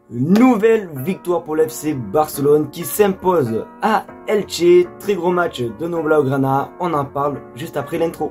Nouvelle victoire pour l'FC Barcelone qui s'impose à Elche. Très gros match de nos Blaugrana. On en parle juste après l'intro.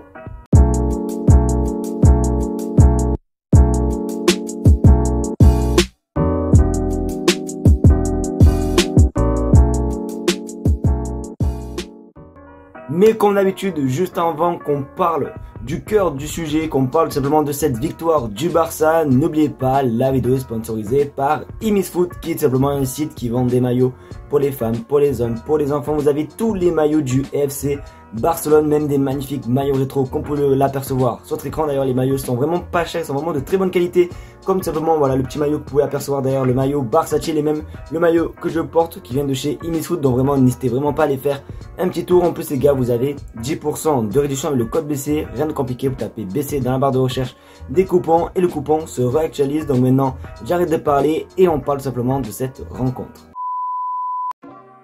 Mais comme d'habitude, juste avant qu'on parle du cœur du sujet, qu'on parle simplement de cette victoire du Barça, n'oubliez pas, la vidéo est sponsorisée par Imisfoot, qui est simplement un site qui vend des maillots pour les femmes, pour les hommes, pour les enfants. Vous avez tous les maillots du FC Barcelone, même des magnifiques maillots rétro qu'on peut l'apercevoir sur votre écran. D'ailleurs, les maillots sont vraiment pas chers, sont vraiment de très bonne qualité, comme simplement voilà le petit maillot que vous pouvez apercevoir derrière, le maillot Barça, et même le maillot que je porte qui vient de chez Imisfoot. Donc vraiment, n'hésitez vraiment pas à aller faire un petit tour. En plus les gars, vous avez 10% de réduction avec le code BC, rien de compliqué, vous tapez BC dans la barre de recherche des coupons et le coupon se réactualise. Donc maintenant, j'arrête de parler et on parle simplement de cette rencontre.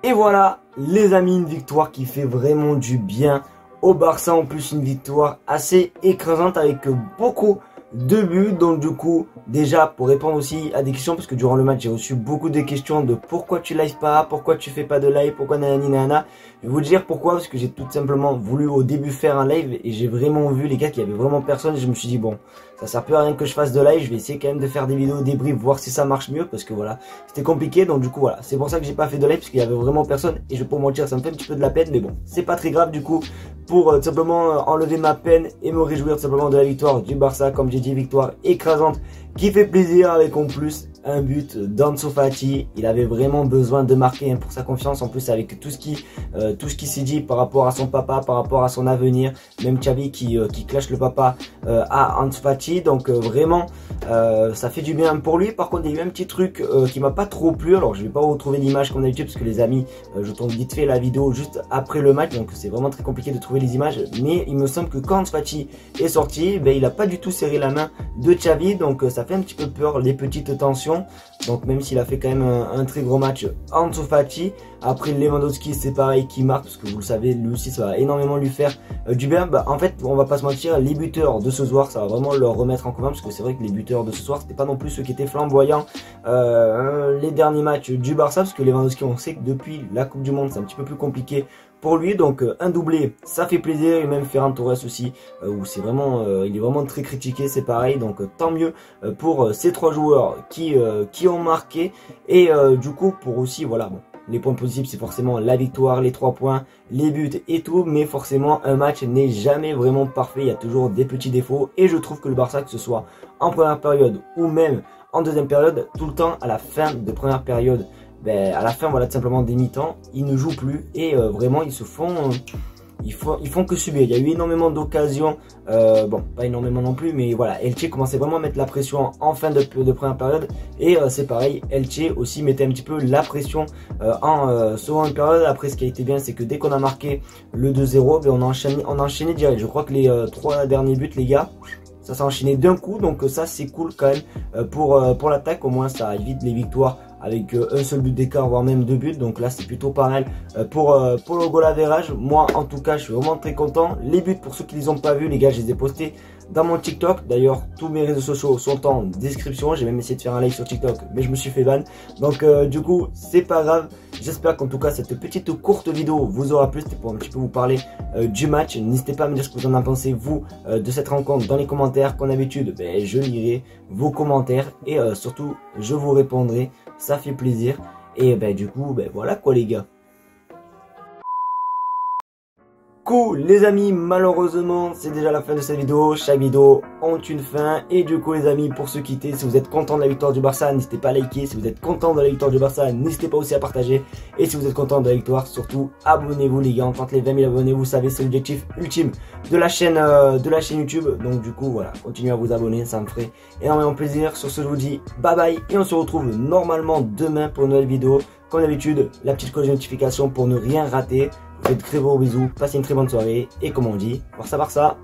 Et voilà les amis, une victoire qui fait vraiment du bien au Barça. En plus une victoire assez écrasante avec beaucoup de buts. Donc du coup, déjà pour répondre aussi à des questions, parce que durant le match j'ai reçu beaucoup de questions de pourquoi tu live pas, pourquoi tu fais pas de live, pourquoi nanani nanana. Je vais vous dire pourquoi, parce que j'ai tout simplement voulu au début faire un live et j'ai vraiment vu les gars qu'il y avait vraiment personne et je me suis dit bon, ça sert plus à rien que je fasse de live, je vais essayer quand même de faire des vidéos débrief, voir si ça marche mieux, parce que voilà, c'était compliqué. Donc du coup voilà, c'est pour ça que j'ai pas fait de live, parce qu'il y avait vraiment personne et je peux vous mentir, ça me fait un petit peu de la peine, mais bon, c'est pas très grave du coup, pour simplement enlever ma peine et me réjouir simplement de la victoire du Barça. Comme j'ai dit, victoire écrasante qui fait plaisir, avec en plus un but d'Ansu Fati. Il avait vraiment besoin de marquer pour sa confiance, en plus avec tout ce qui s'est dit par rapport à son papa, par rapport à son avenir, même Xavi qui clash le papa à Ansu Fati. Donc vraiment ça fait du bien pour lui. Par contre il y a eu un petit truc qui m'a pas trop plu, alors je vais pas vous retrouver l'image comme d'habitude parce que les amis, je tourne vite fait la vidéo juste après le match, donc c'est vraiment très compliqué de trouver les images. Mais il me semble que quand Ansu Fati est sorti, ben, il a pas du tout serré la main de Xavi, donc ça fait un petit peu peur, les petites tensions. Donc même s'il a fait quand même un très gros match Ansu Fati, après Lewandowski c'est pareil qui marque, parce que vous le savez, lui aussi ça va énormément lui faire du bien. Bah, en fait on va pas se mentir, les buteurs de ce soir ça va vraiment leur remettre en commun, parce que c'est vrai que les buteurs de ce soir c'était pas non plus ceux qui étaient flamboyants les derniers matchs du Barça, parce que Lewandowski on sait que depuis la Coupe du Monde c'est un petit peu plus compliqué pour lui. Donc un doublé ça fait plaisir, et même Ferran Torres aussi où c'est vraiment il est vraiment très critiqué, c'est pareil. Donc tant mieux pour ces trois joueurs qui ont marqué. Et du coup pour aussi voilà, bon, les points positifs c'est forcément la victoire, les 3 points, les buts et tout, mais forcément un match n'est jamais vraiment parfait, il y a toujours des petits défauts. Et je trouve que le Barça, que ce soit en première période ou même en deuxième période, tout le temps à la fin de première période, ben, à la fin voilà tout simplement des mi-temps, ils ne jouent plus et vraiment ils se font ils font que subir. Il y a eu énormément d'occasions, bon pas énormément non plus, mais voilà, Elche commençait vraiment à mettre la pression en fin de première période. Et c'est pareil, Elche aussi mettait un petit peu la pression en seconde période. Après ce qui a été bien, c'est que dès qu'on a marqué le 2-0, ben, on a enchaîné direct. Je crois que les 3 derniers buts les gars, ça s'est enchaîné d'un coup, donc ça c'est cool quand même pour l'attaque. Au moins ça évite les victoires avec un seul but d'écart, voire même 2 buts. Donc là c'est plutôt pas mal pour le goal average. Moi en tout cas je suis vraiment très content. Les buts, pour ceux qui les ont pas vus les gars, je les ai postés dans mon TikTok. D'ailleurs tous mes réseaux sociaux sont en description. J'ai même essayé de faire un live sur TikTok, mais je me suis fait ban. Donc du coup c'est pas grave. J'espère qu'en tout cas cette petite courte vidéo vous aura plu. C'était pour un petit peu vous parler du match. N'hésitez pas à me dire ce que vous en pensez vous de cette rencontre dans les commentaires. Comme d'habitude ben, je lirai vos commentaires et surtout je vous répondrai. Ça fait plaisir. Et ben du coup ben voilà quoi les gars. Cool les amis, malheureusement c'est déjà la fin de cette vidéo. Chaque vidéo ont une fin. Et du coup les amis, pour se quitter, si vous êtes content de la victoire du Barça, n'hésitez pas à liker. Si vous êtes content de la victoire du Barça, n'hésitez pas aussi à partager. Et si vous êtes content de la victoire, surtout abonnez-vous les gars. On tente les 20 000 abonnés, vous savez c'est l'objectif ultime de la chaîne YouTube. Donc du coup voilà, continuez à vous abonner, ça me ferait énormément plaisir. Sur ce je vous dis bye bye et on se retrouve normalement demain pour une nouvelle vidéo. Comme d'habitude, la petite cloche de notification pour ne rien rater. Faites de très gros bisous, passez une très bonne soirée et comme on dit, Barça Barça.